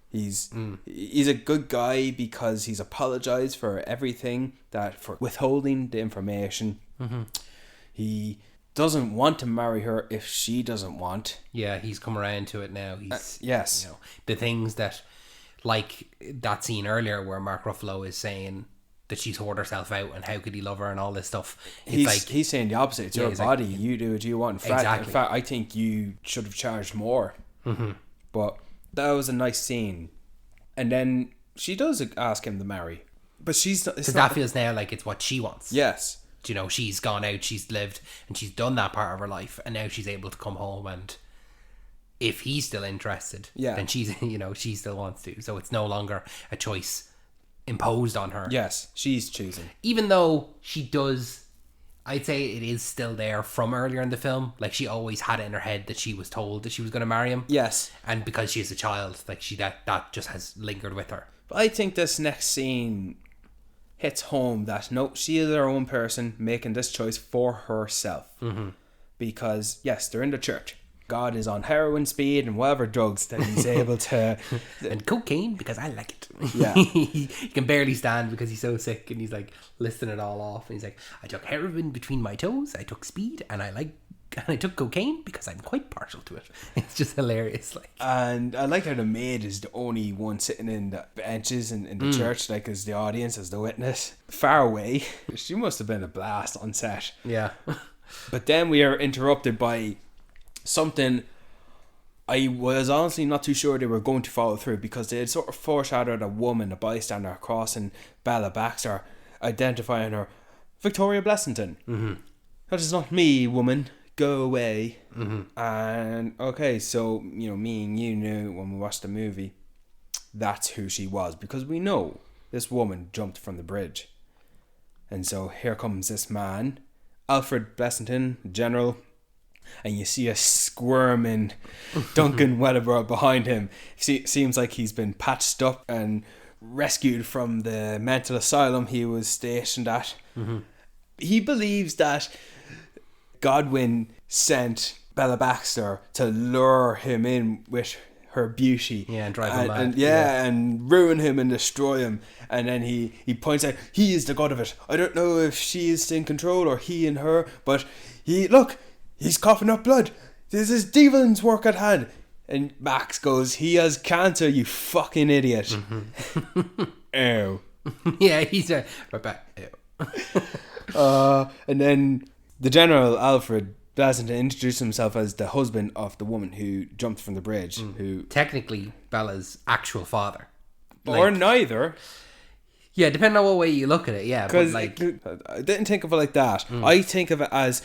He's a good guy because he's apologized for everything, for withholding the information. He doesn't want to marry her if she doesn't want. Yeah, he's come around to it now. He's yes. You know, the things that, like that scene earlier where Mark Ruffalo is saying that she's whored herself out and how could he love her and all this stuff. He's saying the opposite. It's your body. Like, you do what you want. Exactly. In fact, I think you should have charged more. But that was a nice scene. And then she does ask him to marry. But because that feels now like it's what she wants. Yes. You know, she's gone out, she's lived, and she's done that part of her life, and now she's able to come home, and if he's still interested, then she still wants to. So it's no longer a choice imposed on her. Yes, she's choosing. Even though she does, I'd say it is still there from earlier in the film. Like, she always had it in her head that she was told that she was going to marry him. Yes. And because she's a child, like, that just has lingered with her. But I think this next scene hits home that no, she is her own person making this choice for herself. Because yes, they're in the church. God is on heroin, speed, and whatever drugs that he's able to, and cocaine because I like it. Yeah. He can barely stand because he's so sick, and he's like listing it all off. And he's like, I took heroin between my toes, I took speed, and I took cocaine because I'm quite partial to it. It's just hilarious. Like, and I like how the maid is the only one sitting in the benches in the church, like as the audience, as the witness, far away. She must have been a blast on set. Yeah. But then we are interrupted by something I was honestly not too sure they were going to follow through, because they had sort of foreshadowed a woman, a bystander, crossing Bella Baxter, identifying her, Victoria Blessington. That is not me, woman. Go away. And okay, so me and you knew when we watched the movie that's who she was, because we know this woman jumped from the bridge. And so here comes this man, Alfred Blessington, general, and you see a squirming Duncan Wedderburn behind him. Seems like he's been patched up and rescued from the mental asylum he was stationed at. He believes that Godwin sent Bella Baxter to lure him in with her beauty, and drive him mad, and ruin him and destroy him. And then he points out he is the god of it. I don't know if she is in control or he and her, but he's coughing up blood. This is devil's work at hand. And Max goes, he has cancer, you fucking idiot. Ew. Yeah, he's right back. And then the General Alfred doesn't introduce himself as the husband of the woman who jumped from the bridge. Who technically Bella's actual father, or neither. Yeah, depending on what way you look at it. Yeah, because I didn't think of it like that. I think of it as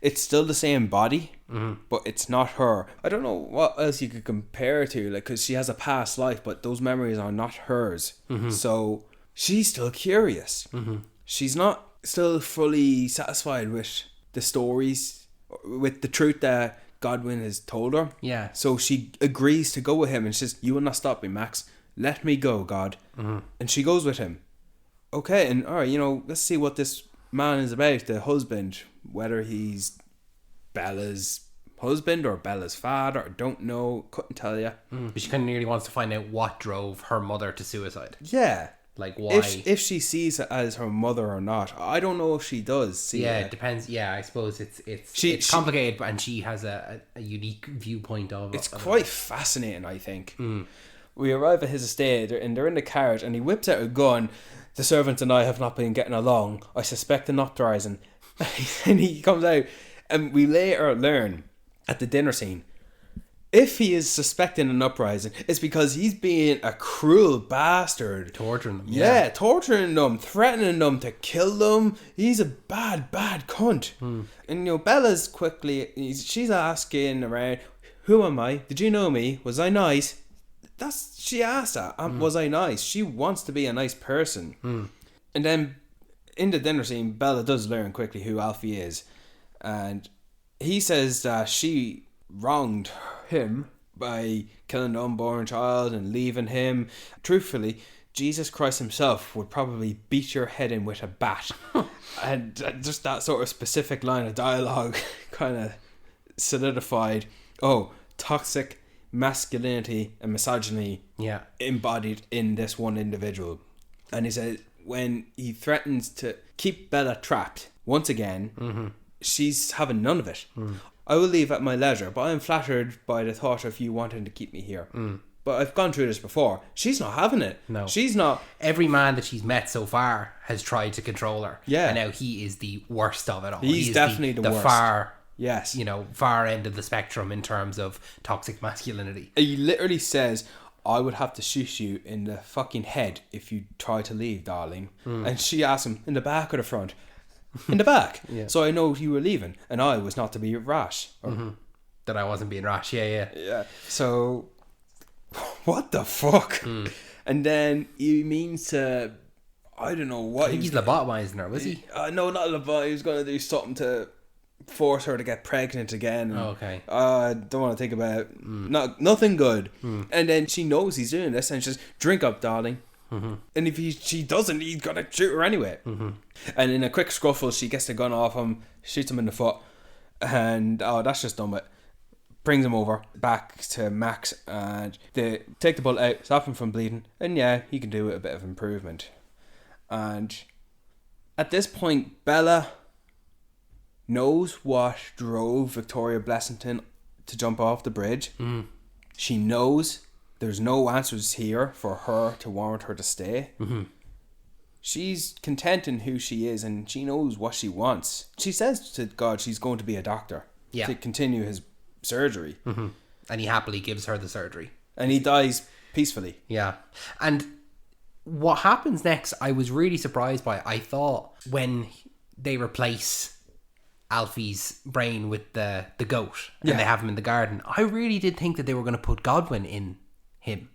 it's still the same body, but it's not her. I don't know what else you could compare it to, like, because she has a past life, but those memories are not hers. So she's still curious. She's not still fully satisfied with the stories, with the truth that Godwin has told her. Yeah. So she agrees to go with him and says, "You will not stop me, Max. Let me go, God." And she goes with him. Okay, and all right, let's see what this man is about, the husband, whether he's Bella's husband or Bella's father, I don't know, couldn't tell you. But she kind of nearly wants to find out what drove her mother to suicide. Yeah. Like, why? If she sees it as her mother or not. I don't know if she does see it. It depends. Yeah, I suppose it's complicated, and she has a unique viewpoint of it. It's quite fascinating, I think. We arrive at his estate, and they're in the carriage, and he whips out a gun. "The servant and I have not been getting along. I suspect an uprising." And he comes out, and we later learn at the dinner scene, if he is suspecting an uprising, it's because he's being a cruel bastard. Torturing them. Yeah, torturing them, threatening them to kill them. He's a bad cunt. And Bella's she's asking around, "Who am I? Did you know me? Was I nice?" She asked that. Was I nice? She wants to be a nice person. And then in the dinner scene, Bella does learn quickly who Alfie is. And he says that she wronged him by killing the unborn child and leaving him. Truthfully, Jesus Christ himself would probably beat your head in with a bat. And just that sort of specific line of dialogue kind of solidified, toxic masculinity and misogyny embodied in this one individual. And he said when he threatens to keep Bella trapped once again, she's having none of it. "I will leave at my leisure, but I am flattered by the thought of you wanting to keep me here. But I've gone through this before." She's not having it. No. She's not. Every man that she's met so far has tried to control her. Yeah. And now he is the worst of it all. He's definitely the worst. Far end of the spectrum in terms of toxic masculinity. He literally says, "I would have to shoot you in the fucking head if you try to leave, darling." And she asks him, "In the back or the front?" "In the back." "So I know you were leaving, and I was not to be rash." That I wasn't being rash. Yeah. So, what the fuck? And then he means to, I don't know what. I think he's lobotomizing her, was he? No, not lobotomy. He was going to do something to force her to get pregnant again. Okay. I don't want to think about it. Nothing good. And then she knows he's doing this, and she says, "Drink up, darling." And if she doesn't, he's gonna shoot her anyway. And in a quick scruffle, she gets the gun off him, shoots him in the foot, and that's just done with. Brings him over back to Max, and they take the bullet out, stop him from bleeding, and he can do it a bit of improvement. And at this point, Bella knows what drove Victoria Blessington to jump off the bridge. She knows there's no answers here for her to warrant her to stay. She's content in who she is, and she knows what she wants. She says to God she's going to be a doctor to continue his surgery. And he happily gives her the surgery. And he dies peacefully. Yeah. And what happens next, I was really surprised by. I thought when they replace Alfie's brain with the goat and they have him in the garden, I really did think that they were going to put Godwin in him.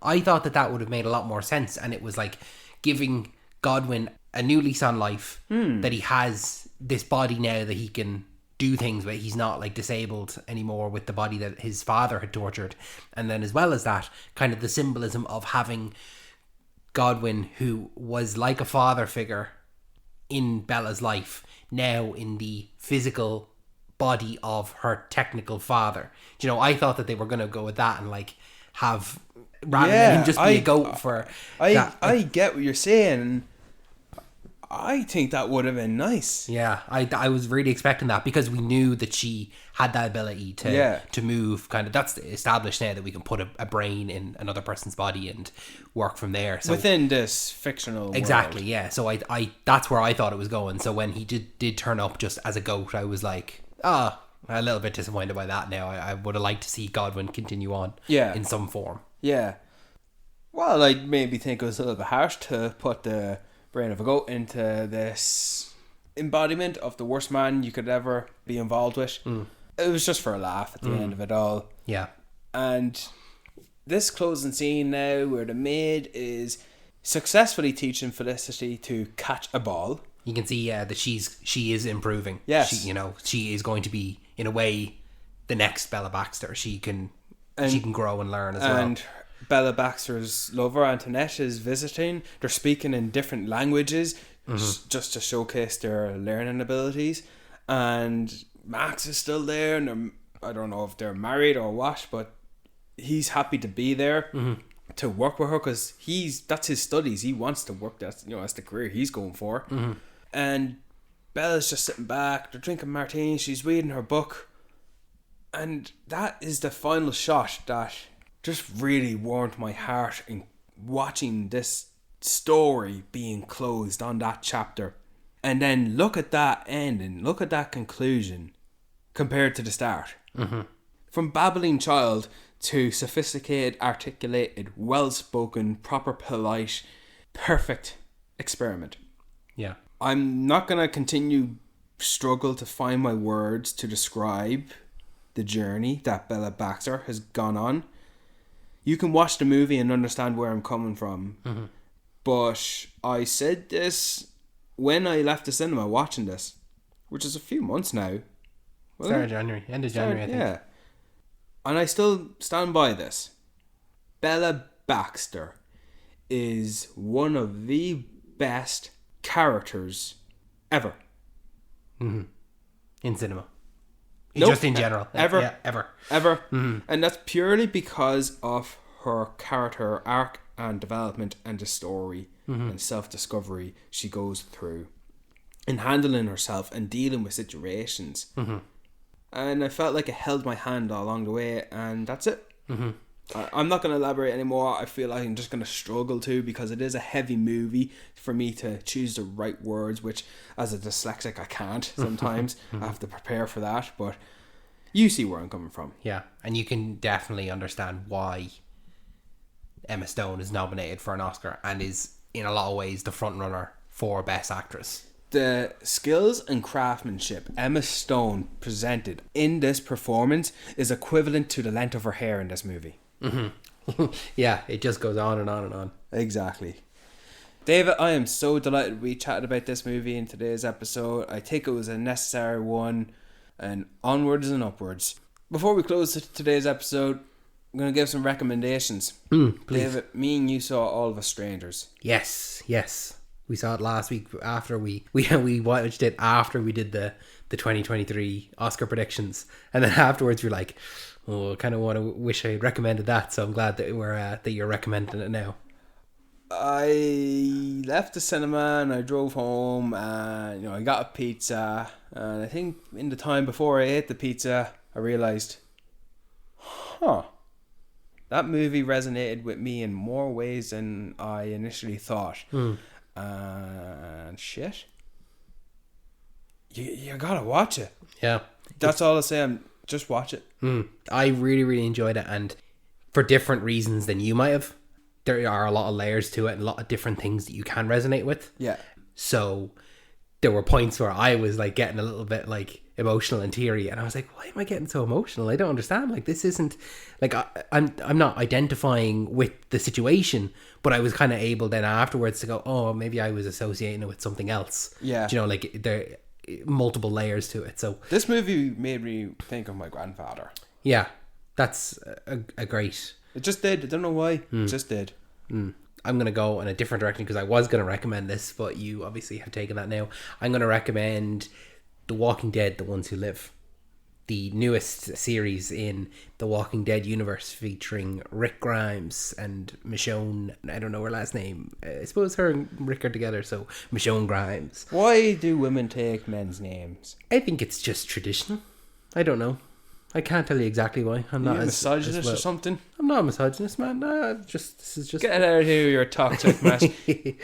I thought that would have made a lot more sense, and it was like giving Godwin a new lease on life, that he has this body now that he can do things, but he's not like disabled anymore with the body that his father had tortured. And then as well as that, kind of the symbolism of having Godwin, who was like a father figure in Bella's life, now in the physical body of her technical father. Do you know, I thought that they were going to go with that and like have, rather than him just be a goat for that. I get what you're saying. I think that would have been nice. Yeah, I was really expecting that, because we knew that she had that ability to move. Kind of, that's established now, that we can put a brain in another person's body and work from there. So within this fictional exactly, world. yeah. So I that's where I thought it was going. So when he did turn up just as a goat, I was like, a little bit disappointed by that. Now I would have liked to see Godwin continue on, in some form. Yeah. Well, I maybe think it was a little bit harsh to put the brain of a goat into this embodiment of the worst man you could ever be involved with. It was just for a laugh at the end of it all. Yeah. And this closing scene now, where the maid is successfully teaching Felicity to catch a ball. You can see that she is improving. Yes. She is going to be, in a way, the next Bella Baxter. She can grow and learn as well. And Bella Baxter's lover, Antoinette, is visiting. They're speaking in different languages, just to showcase their learning abilities. And Max is still there, and I don't know if they're married or what, but he's happy to be there to work with her, because that's his studies. He wants to work. That's the career he's going for. And Bella's just sitting back. They're drinking martinis. She's reading her book, and that is the final shot that just really warmed my heart in watching this story being closed on that chapter. And then look at that ending, look at that conclusion compared to the start. From babbling child to sophisticated, articulated, well-spoken, proper, polite, perfect experiment. Yeah. I'm not going to continue struggle to find my words to describe the journey that Bella Baxter has gone on. You can watch the movie and understand where I'm coming from. But I said this when I left the cinema watching this, which is a few months now. End of January, I think. Yeah. And I still stand by this. Bella Baxter is one of the best characters ever. In cinema. Nope. Just in general. Ever. Yeah, ever. And that's purely because of her character arc and development and the story and self-discovery she goes through in handling herself and dealing with situations. And I felt like it held my hand all along the way, and that's it. I'm not going to elaborate anymore. I feel like I'm just going to struggle to, because it is a heavy movie for me to choose the right words, which as a dyslexic I can't sometimes. I have to prepare for that, but you see where I'm coming from. Yeah, and you can definitely understand why Emma Stone is nominated for an Oscar and is in a lot of ways the front runner for Best Actress. The skills and craftsmanship Emma Stone presented in this performance is equivalent to the length of her hair in this movie. Yeah, it just goes on and on and on. Exactly. David, I am so delighted we chatted about this movie in today's episode. I think it was a necessary one, and onwards and upwards. Before we close today's episode, I'm going to give some recommendations. Please. David, me and you saw All of Us Strangers. Yes. We saw it last week after we watched it after we did the 2023 Oscar predictions, and then afterwards we're like, I kind of wish I had recommended that. So I'm glad that you're recommending it now. I left the cinema and I drove home, and I got a pizza, and I think in the time before I ate the pizza I realised, that movie resonated with me in more ways than I initially thought. And shit, you gotta watch it. Yeah, that's all I say. Just watch it. I really, really enjoyed it, and for different reasons than you might have. There are a lot of layers to it and a lot of different things that you can resonate with. Yeah. So there were points where I was like getting a little bit like emotional and teary, and I was like, why am I getting so emotional? I don't understand. Like, this isn't like I'm not identifying with the situation, but I was kind of able then afterwards to go, oh, maybe I was associating it with something else. Yeah. Do you know, like multiple layers to it. So this movie made me think of my grandfather. Yeah, that's a great... It just did. I don't know why. It just did. I'm going to go in a different direction because I was going to recommend this, but you obviously have taken that now. I'm going to recommend The Walking Dead, The Ones Who Live. The newest series in the Walking Dead universe, featuring Rick Grimes and Michonne. I don't know her last name. I suppose her and Rick are together, so Michonne Grimes. Why do women take men's names? I think it's just traditional. I don't know. I can't tell you exactly why. I'm not a misogynist or something. I'm not a misogynist, man. This is just get out of here, your toxic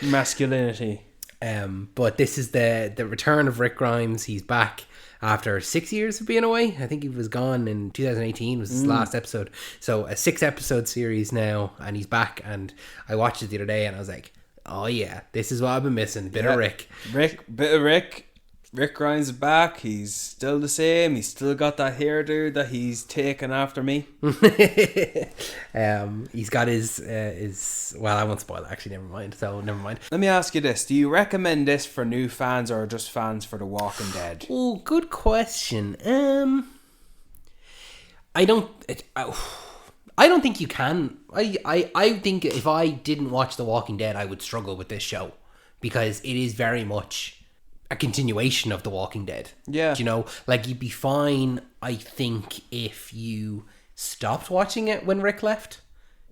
masculinity. But this is the return of Rick Grimes. He's back after 6 years of being away. I think he was gone in 2018 was his last episode. So a 6-episode series now, and he's back. And I watched it the other day, and I was like, oh yeah, this is what I've been missing. Bit of Rick. Rick Grimes is back. He's still the same. He's still got that hairdo that he's taken after me. He's got his well, I won't spoil it, actually, never mind. Let me ask you this. Do you recommend this for new fans or just fans for The Walking Dead? Oh, good question. I don't think you can. I think if I didn't watch The Walking Dead, I would struggle with this show because it is very much a continuation of The Walking Dead. Yeah. Do you know, like, you'd be fine, I think, if you stopped watching it when Rick left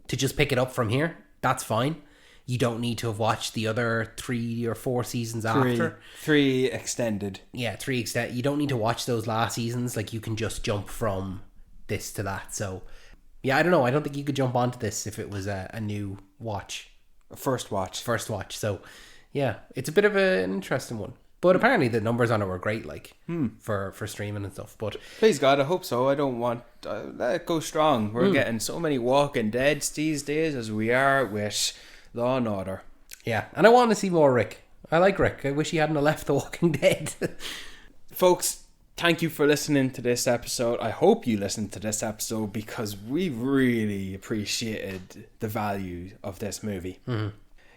to just pick it up from here. That's fine. You don't need to have watched the other 3 or 4 seasons after. 3 extended. Yeah, 3 extended. You don't need to watch those last seasons. Like, you can just jump from this to that. So, yeah, I don't know. I don't think you could jump onto this if it was a new watch. A first watch. So, yeah, it's a bit of an interesting one. But apparently the numbers on it were great, like, for streaming and stuff. But please God, I hope so. I don't want... let it go strong. We're getting so many Walking Deads these days as we are with Law and Order. Yeah, and I want to see more Rick. I like Rick. I wish he hadn't left The Walking Dead. Folks, thank you for listening to this episode. I hope you listened to this episode because we really appreciated the value of this movie. Mm-hmm.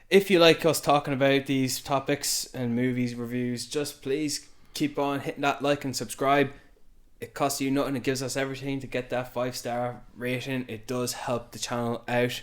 If you like us talking about these topics and movies reviews, just please keep on hitting that like and subscribe. It costs you nothing. It gives us everything to get that 5-star rating. It does help the channel out.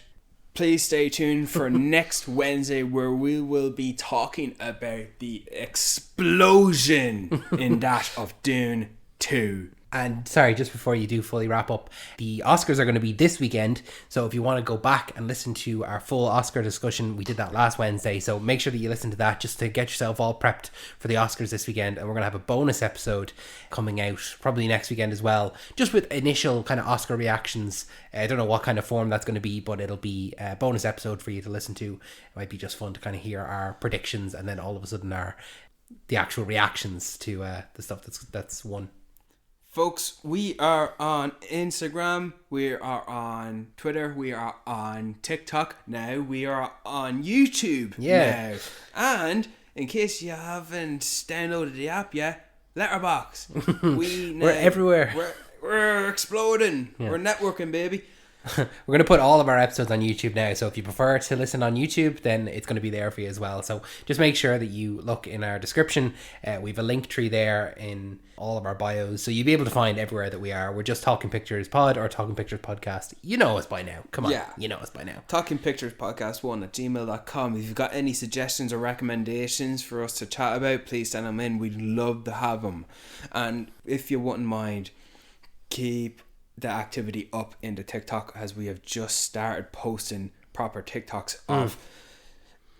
Please stay tuned for next Wednesday where we will be talking about the explosion in that of Dune 2. And sorry, just before you do fully wrap up, the Oscars are going to be this weekend. So if you want to go back and listen to our full Oscar discussion, we did that last Wednesday. So make sure that you listen to that just to get yourself all prepped for the Oscars this weekend. And we're going to have a bonus episode coming out probably next weekend as well, just with initial kind of Oscar reactions. I don't know what kind of form that's going to be, but it'll be a bonus episode for you to listen to. It might be just fun to kind of hear our predictions and then all of a sudden the actual reactions to the stuff that's won. Folks, we are on Instagram, we are on Twitter, we are on TikTok now, we are on YouTube now. And in case you haven't downloaded the app yet, Letterboxd. We're everywhere. We're exploding. Yeah. We're networking, baby. We're going to put all of our episodes on YouTube now, so if you prefer to listen on YouTube, then it's going to be there for you as well. So just make sure that you look in our description. We have a link tree there in all of our bios, so you'll be able to find everywhere that we are. We're just Talking Pictures Pod or Talking Pictures Podcast. You know us by now. Come on. Yeah. You know us by now. Talking Pictures Podcast 1@gmail.com. If you've got any suggestions or recommendations for us to chat about, please send them in. We'd love to have them. And if you wouldn't mind, keep the activity up in the TikTok as we have just started posting proper TikToks of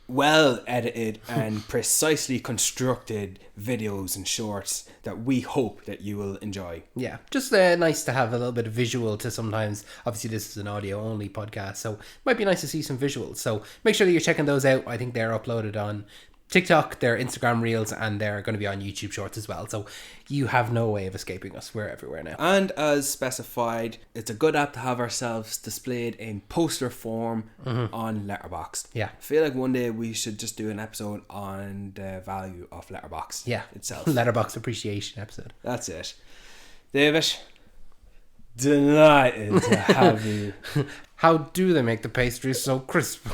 well edited and precisely constructed videos and shorts that we hope that you will enjoy. Yeah, just nice to have a little bit of visual to sometimes. Obviously this is an audio only podcast, so it might be nice to see some visuals. So make sure that you're checking those out. I think they're uploaded on TikTok, their Instagram Reels, and they're going to be on YouTube Shorts as well. So you have no way of escaping us. We're everywhere now. And as specified, it's a good app to have ourselves displayed in poster form on Letterboxd. Yeah. I feel like one day we should just do an episode on the value of Letterboxd itself. Letterboxd appreciation episode. That's it. David, delighted to have you. How do they make the pastry so crisp?